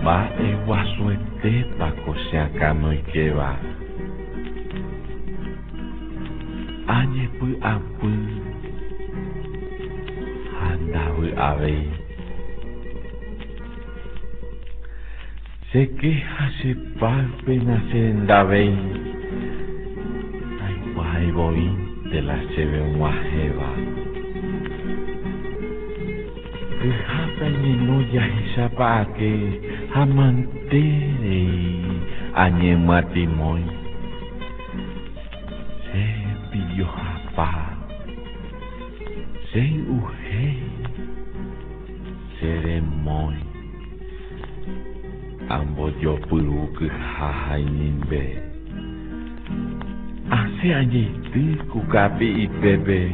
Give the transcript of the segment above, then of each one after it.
Va guasuete paco se acano y que va. Añe pu apu. Anda ave. Se queja se palpe nace en davey. Ay guay voy de la cheve un guajeva. Que jata ni no ya isapa que amantere añe matimoy se pillo japa se uje se remoy ambo yo puru que jaja nimbe hace añe tu capi y bebé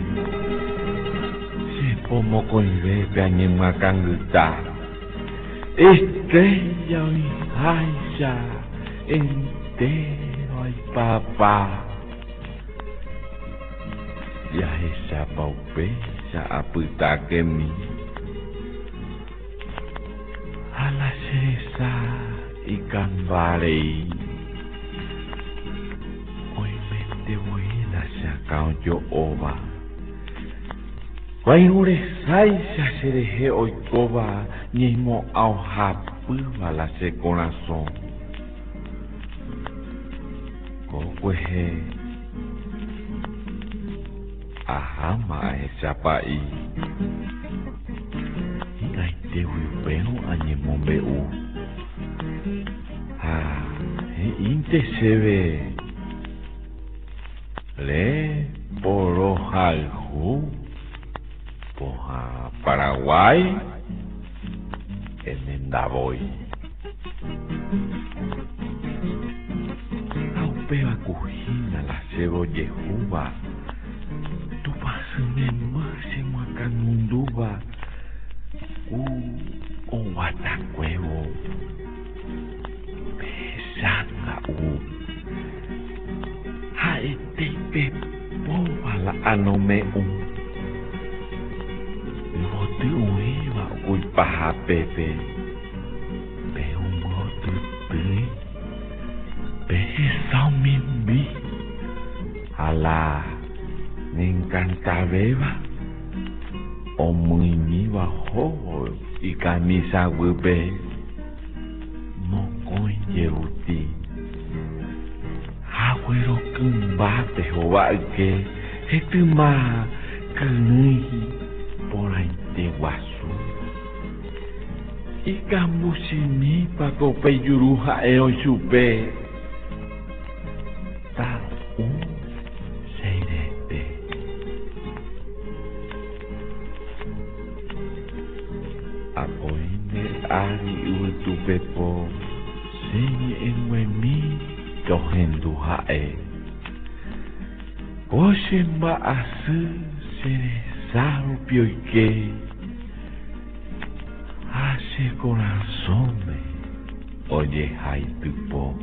se pomo con bebé añe macanguta. Estrella y Aisha, entero ay papá. Ya esa paupecha aputa que mi. A la cereza y cambarei. Hoy mente voy a sacar yo ova. Vai uresai se deje hoy coba ni mo auja puva la se corazón. Cocueje ajama esa país. Y ay te huipeo añemo meu. Ah, inte se ve. Le porojalju. A Paraguay, el Mendavoy. Aupea cujina la cebolla juba. Tu paso me máximo acá munduba. O guatacuevo. Pesanga Haete pepoa la anome tu iba culpa a Pepe, pero un otro pe, pesa mi vi, ala, me encanta beba, o muy mi bajo y camisa huepe, moco yeuti, agüero combate joa que, este ma, que por ahí de guasu y cambuchini pa cope yuruja eo chupe ta seirete apoine ari utupepo señe enwemi tohenduja oshemba asu serezaro pioike hace corazón oye hay tu po